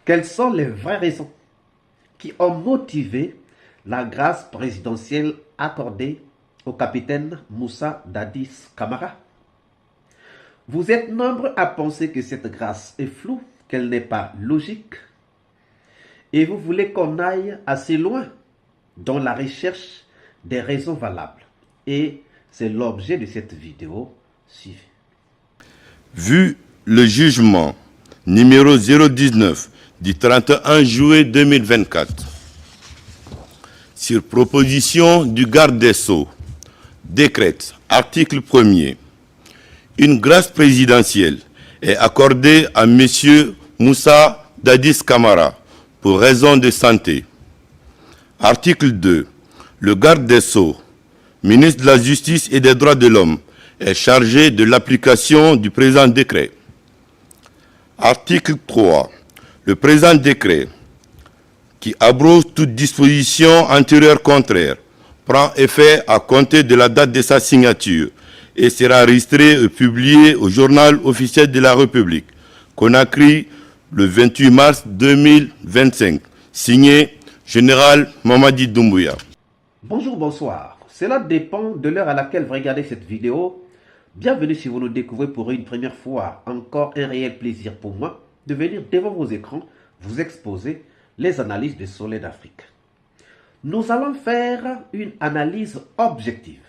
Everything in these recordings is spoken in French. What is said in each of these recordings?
Quelles sont les vraies raisons qui ont motivé la grâce présidentielle accordée au capitaine Moussa Dadis Camara? Vous êtes nombreux à penser que cette grâce est floue, qu'elle n'est pas logique, et vous voulez qu'on aille assez loin dans la recherche des raisons valables. Et c'est l'objet de cette vidéo. Suivez. Vu le jugement numéro 019 du 31 juillet 2024, sur proposition du garde des Sceaux, décrète, article 1er, une grâce présidentielle est accordée à M. Moussa Dadis Camara pour raison de santé. Article 2. Le garde des Sceaux, ministre de la Justice et des Droits de l'Homme, est chargé de l'application du présent décret. Article 3. Le présent décret, qui abroge toute disposition antérieure contraire, prend effet à compter de la date de sa signature et sera enregistré et publié au journal officiel de la République, Conakry, le 28 mars 2025. Signé Général Mamadi Doumbouya. Bonjour, bonsoir. Cela dépend de l'heure à laquelle vous regardez cette vidéo. Bienvenue si vous nous découvrez pour une première fois. Encore un réel plaisir pour moi de venir devant vos écrans vous exposer les analyses de Soleil d'Afrique. Nous allons faire une analyse objective.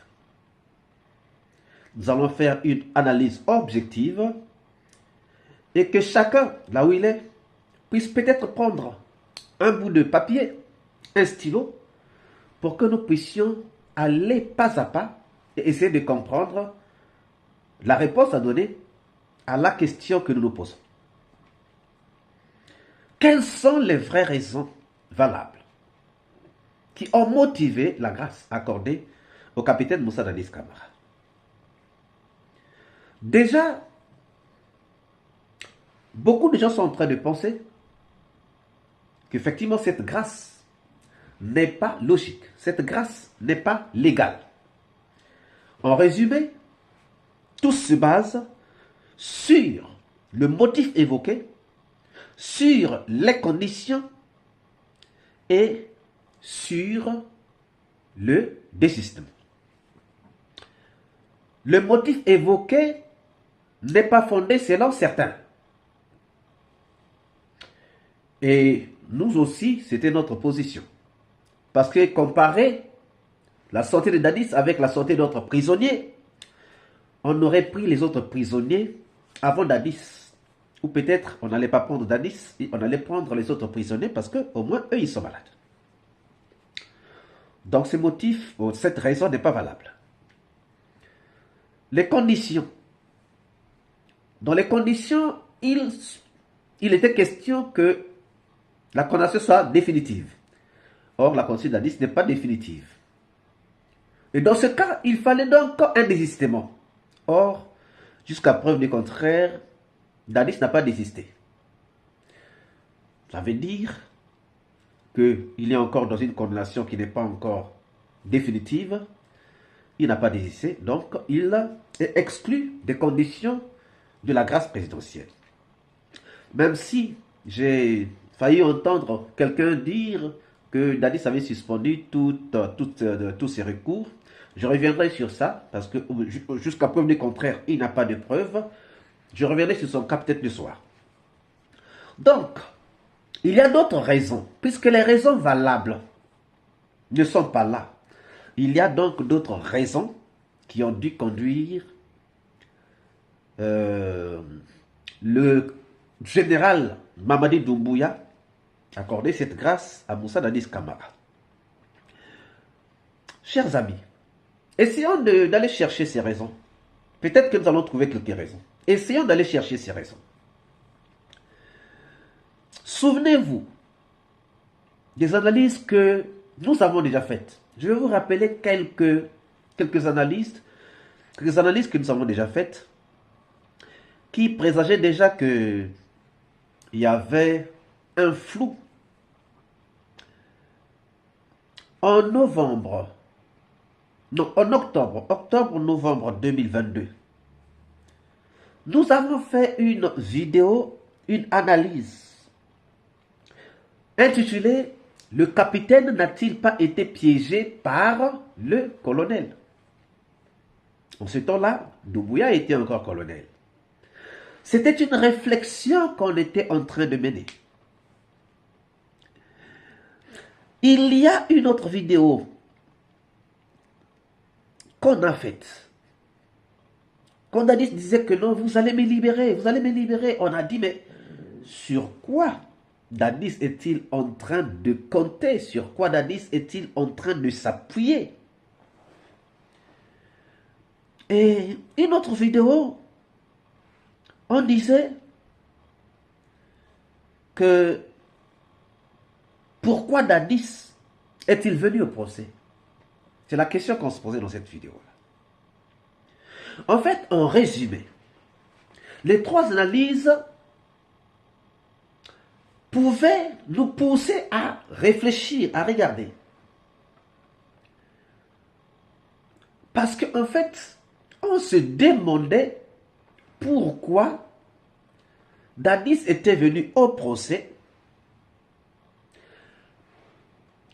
Nous allons faire une analyse objective et que chacun, là où il est, puisse peut-être prendre un bout de papier, un stylo, pour que nous puissions aller pas à pas et essayer de comprendre la réponse à donner à la question que nous nous posons. Quelles sont les vraies raisons valables qui ont motivé la grâce accordée au capitaine Moussa Dadis Camara? Déjà, beaucoup de gens sont en train de penser qu'effectivement cette grâce n'est pas logique, cette grâce n'est pas légale. En résumé, tout se base sur le motif évoqué, sur les conditions et sur le désistement. Le motif évoqué n'est pas fondé selon certains. Et nous aussi, c'était notre position. Parce que comparer la santé de Dadis avec la santé d'autres prisonniers, on aurait pris les autres prisonniers avant Dadis. Ou peut-être on n'allait pas prendre Dadis, on allait prendre les autres prisonniers parce qu'au moins eux ils sont malades. Donc ce motif, cette raison n'est pas valable. Les conditions. Dans les conditions, il était question que la condamnation soit définitive. Or, la condamnation d'Adis n'est pas définitive. Et dans ce cas, il fallait donc un désistement. Or, jusqu'à preuve du contraire, Dadis n'a pas désisté. Ça veut dire qu'il est encore dans une condamnation qui n'est pas encore définitive. Il n'a pas désisté, donc il est exclu des conditions de la grâce présidentielle. Même si j'ai failli entendre quelqu'un dire que Dadis avait suspendu tous ses recours, je reviendrai sur ça, parce que jusqu'à preuve du contraire, il n'a pas de preuves. Je reviendrai sur son cas peut-être le soir. Donc, il y a d'autres raisons, puisque les raisons valables ne sont pas là. Il y a donc d'autres raisons qui ont dû conduire le général Mamadi Doumbouya à accorder cette grâce à Moussa Dadis Camara. Chers amis, essayons d'aller chercher ces raisons. Peut-être que nous allons trouver quelques raisons. Essayons d'aller chercher ces raisons. Souvenez-vous des analyses que nous avons déjà faites. Je vais vous rappeler quelques analyses que nous avons déjà faites qui présageaient déjà qu'il y avait un flou. En octobre-novembre 2022, nous avons fait une vidéo, une analyse intitulé « Le capitaine n'a-t-il pas été piégé par le colonel ?» En ce temps-là, Doumbouya était encore colonel. C'était une réflexion qu'on était en train de mener. Il y a une autre vidéo qu'on a faite. Quand Dadis disait que non, vous allez me libérer, vous allez me libérer. On a dit, mais sur quoi Dadis est-il en train de compter? Sur quoi Dadis est-il en train de s'appuyer? Et une autre vidéo, on disait que pourquoi Dadis est-il venu au procès? C'est la question qu'on se posait dans cette vidéo-là. En fait, en résumé, les trois analyses pouvaient nous pousser à réfléchir, à regarder. Parce qu'en fait, on se demandait pourquoi Dadis était venu au procès.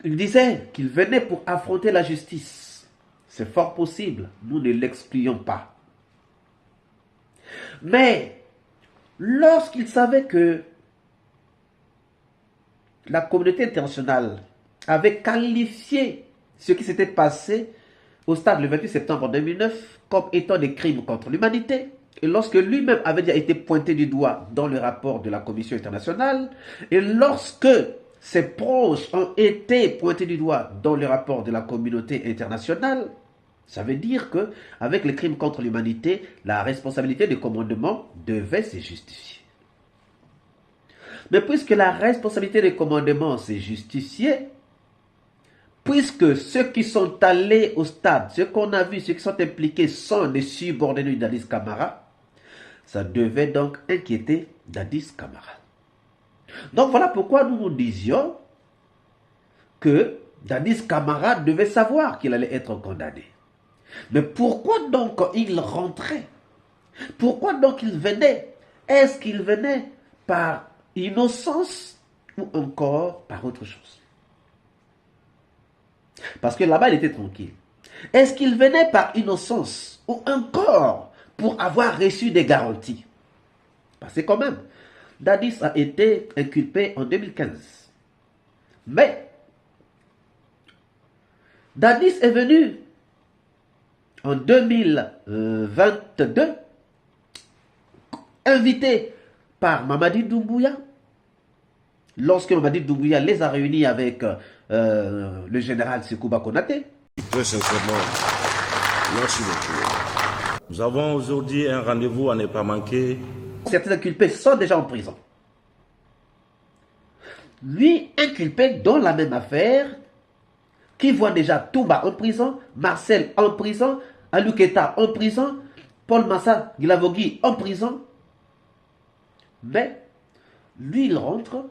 Il disait qu'il venait pour affronter la justice. C'est fort possible, nous ne l'excluons pas. Mais lorsqu'il savait que la communauté internationale avait qualifié ce qui s'était passé au stade le 28 septembre 2009 comme étant des crimes contre l'humanité, et lorsque lui-même avait déjà été pointé du doigt dans le rapport de la Commission internationale, et lorsque ses proches ont été pointés du doigt dans le rapport de la communauté internationale, ça veut dire qu'avec les crimes contre l'humanité, la responsabilité du commandement devait se justifier. Mais puisque la responsabilité du commandement s'est justifiée, puisque ceux qui sont allés au stade, ceux qu'on a vus, ceux qui sont impliqués sont des subordonnés d'Adis Camara, ça devait donc inquiéter Dadis Camara. Donc voilà pourquoi nous nous disions que Dadis Camara devait savoir qu'il allait être condamné. Mais pourquoi donc il rentrait? Pourquoi donc il venait? Est-ce qu'il venait par innocence ou encore par autre chose? Parce que là-bas, il était tranquille. Est-ce qu'il venait par innocence ou encore pour avoir reçu des garanties? Parce que quand même, Dadis a été inculpé en 2015. Mais Dadis est venu en 2022 invité par Mamadi Doumbouya. Lorsque Mamadi Doumbouya les a réunis avec le général Sekouba Konaté. Très sincèrement, merci beaucoup. Nous avons aujourd'hui un rendez-vous à ne pas manquer. Certains inculpés sont déjà en prison. Lui, inculpé dans la même affaire, qui voit déjà Touba en prison, Marcel en prison, Aluketa en prison, Paul Massa Gilavogui en prison. Mais lui, il rentre,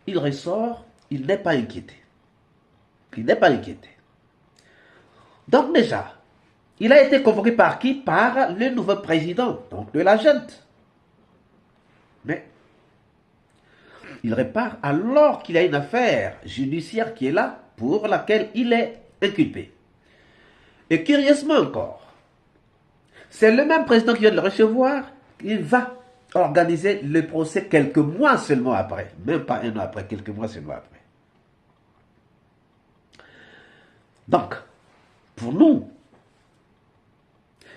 il ressort, il n'est pas inquiété. Il n'est pas inquiété. Donc déjà, il a été convoqué par qui? Par le nouveau président, donc de la junte. Mais il repart alors qu'il y a une affaire judiciaire qui est là, pour laquelle il est inculpé. Et curieusement encore, c'est le même président qui vient de le recevoir, il va organiser le procès quelques mois seulement après. Même pas un an après, quelques mois seulement après. Donc, pour nous,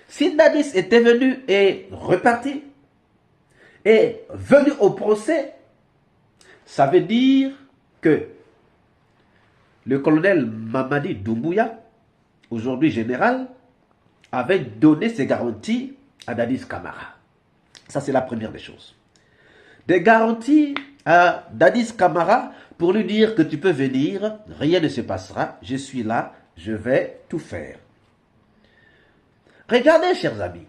si Dadis était venu et reparti, et venu au procès, ça veut dire que le colonel Mamadi Doumbouya, aujourd'hui général, avait donné ses garanties à Dadis Camara. Ça, c'est la première des choses. Des garanties à Dadis Camara pour lui dire que tu peux venir, rien ne se passera, je suis là, je vais tout faire. Regardez, chers amis,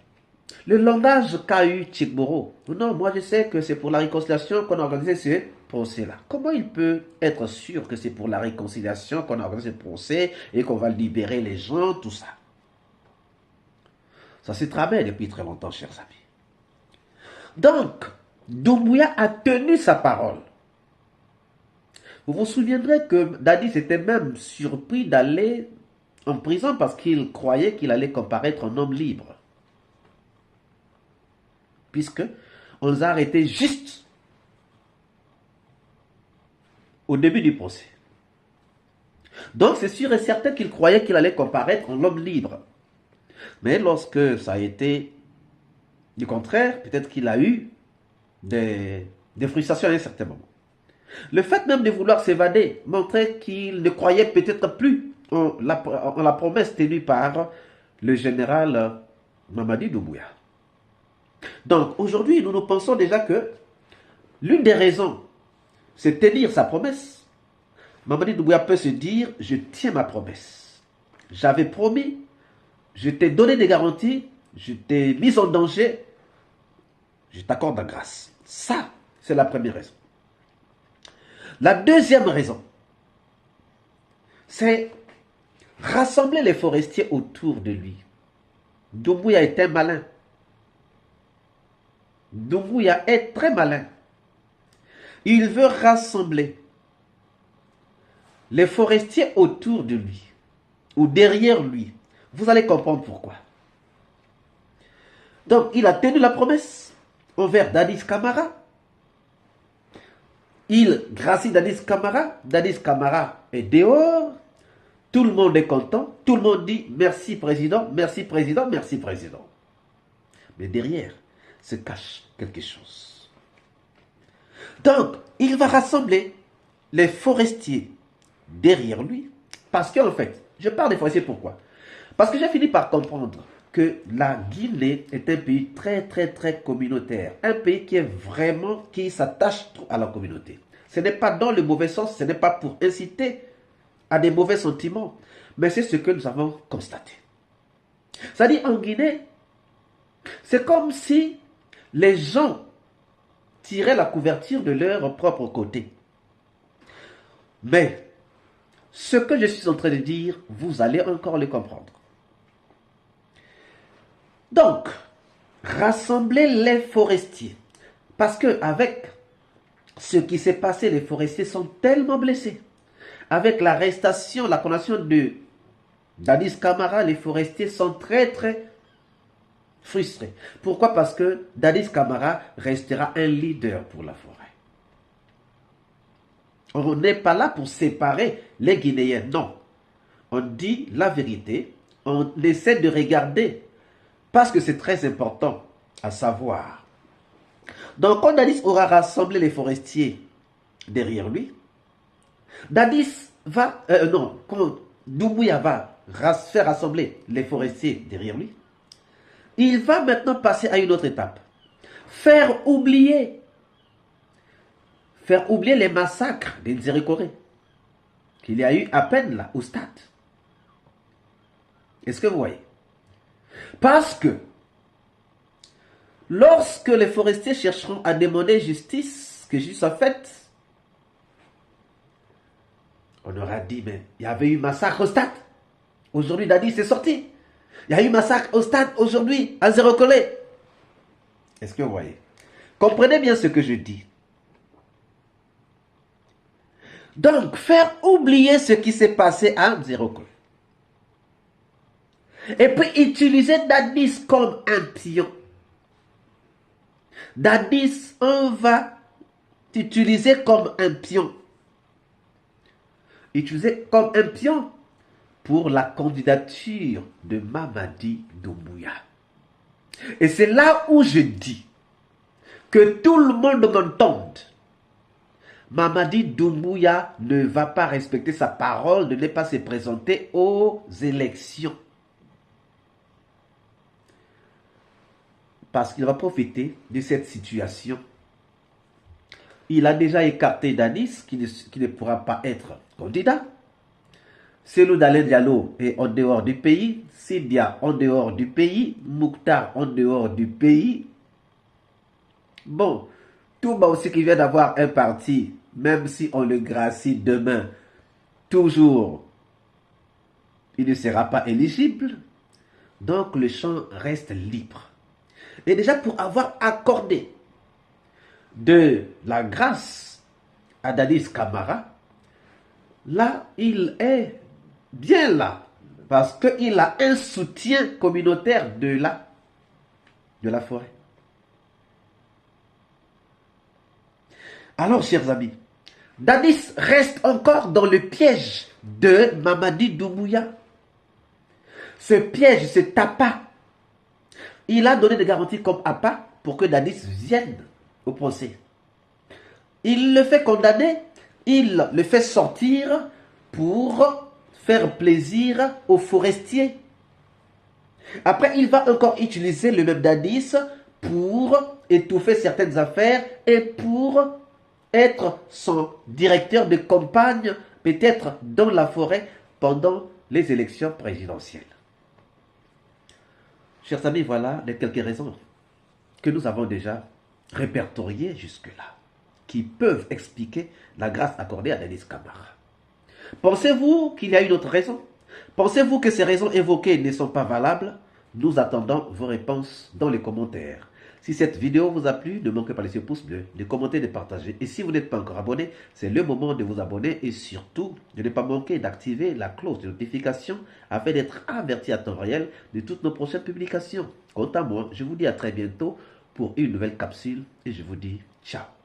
le langage qu'a eu Tchigboro. Non, moi je sais que c'est pour la réconciliation qu'on a organisé ce procès-là. Comment il peut être sûr que c'est pour la réconciliation qu'on a organisé ce procès et qu'on va libérer les gens, tout ça? Ça s'est tramé depuis très longtemps, chers amis. Donc, Doumbouya a tenu sa parole. Vous vous souviendrez que Dadis était même surpris d'aller en prison parce qu'il croyait qu'il allait comparaître en homme libre. Puisque on les a arrêtés juste au début du procès. Donc c'est sûr et certain qu'il croyait qu'il allait comparaître en homme libre. Mais lorsque ça a été du contraire, peut-être qu'il a eu des frustrations à un certain moment. Le fait même de vouloir s'évader montrait qu'il ne croyait peut-être plus en la promesse tenue par le général Mamadi Doumbouya. Donc aujourd'hui, nous pensons déjà que l'une des raisons, c'est tenir sa promesse. Mamadi Doumbouya peut se dire, je tiens ma promesse. J'avais promis, je t'ai donné des garanties, je t'ai mis en danger, je t'accorde la grâce. Ça, c'est la première raison. La deuxième raison, c'est rassembler les forestiers autour de lui. Doumbouya est un malin. Doumbouya est très malin. Il veut rassembler les forestiers autour de lui ou derrière lui. Vous allez comprendre pourquoi. Donc, il a tenu la promesse envers Dadis Camara. Il gracie Dadis Camara. Dadis Camara est dehors. Tout le monde est content. Tout le monde dit merci président, merci président, merci président. Mais derrière se cache quelque chose. Donc, il va rassembler les forestiers derrière lui. Parce qu'en fait, je parle des forestiers pourquoi? Parce que j'ai fini par comprendre que la Guinée est un pays très communautaire. Un pays qui s'attache à la communauté. Ce n'est pas dans le mauvais sens, ce n'est pas pour inciter à des mauvais sentiments. Mais c'est ce que nous avons constaté. C'est-à-dire en Guinée, c'est comme si les gens tiraient la couverture de leur propre côté. Mais ce que je suis en train de dire, vous allez encore le comprendre. Donc, rassembler les forestiers. Parce que avec ce qui s'est passé, les forestiers sont tellement blessés. Avec l'arrestation, la condamnation de Dadis Camara, les forestiers sont très frustrés. Pourquoi? Parce que Dadis Camara restera un leader pour la forêt. On n'est pas là pour séparer les Guinéens, non. On dit la vérité, on essaie de regarder, parce que c'est très important à savoir. Donc quand Dadis aura rassemblé les forestiers derrière lui, Dadis va, quand Doumbouya va faire rassembler les forestiers derrière lui, il va maintenant passer à une autre étape. Faire oublier les massacres des Nzérékoré qu'il y a eu à peine là, au stade. Est-ce que vous voyez? Parce que lorsque les forestiers chercheront à demander justice, que justice soit faite, on aura dit, mais il y avait eu massacre au stade. Aujourd'hui, Dadis est sorti. Il y a eu massacre au stade aujourd'hui, à Nzérékoré. Est-ce que vous voyez? Comprenez bien ce que je dis. Donc, faire oublier ce qui s'est passé à Nzérékoré. Et puis, utiliser Dadis comme un pion. Dadis, on va t'utiliser comme un pion. Utilisé comme un pion pour la candidature de Mamadi Doumbouya. Et c'est là où je dis que tout le monde m'entende. Mamadi Doumbouya ne va pas respecter sa parole de ne pas se présenter aux élections. Parce qu'il va profiter de cette situation. Il a déjà écarté Dadis, qui ne pourra pas être candidat. Selou Dalen Diallo est en dehors du pays. Sidia en dehors du pays. Mouktar en dehors du pays. Bon, Touba aussi qui vient d'avoir un parti, même si on le gracie demain, toujours, il ne sera pas éligible. Donc le champ reste libre. Et déjà pour avoir accordé de la grâce à Dadis Camara, là, il est bien là. Parce qu'il a un soutien communautaire de la forêt. Alors, chers amis, Dadis reste encore dans le piège de Mamadi Doumbouya. Ce piège, ce tapas, il a donné des garanties comme appât pour que Dadis vienne au procès. Il le fait condamner, il le fait sortir pour faire plaisir aux forestiers. Après, il va encore utiliser le même Dadis pour étouffer certaines affaires et pour être son directeur de campagne, peut-être dans la forêt, pendant les élections présidentielles. Chers amis, voilà les quelques raisons que nous avons déjà répertoriées jusque-là, qui peuvent expliquer la grâce accordée à Dadis Camara. Pensez-vous qu'il y a une autre raison? Pensez-vous que ces raisons évoquées ne sont pas valables? Nous attendons vos réponses dans les commentaires. Si cette vidéo vous a plu, ne manquez pas de laisser un pouce bleu, de commenter, de partager. Et si vous n'êtes pas encore abonné, c'est le moment de vous abonner et surtout de ne pas manquer d'activer la cloche de notification afin d'être averti à temps réel de toutes nos prochaines publications. Quant à moi, je vous dis à très bientôt pour une nouvelle capsule et je vous dis ciao.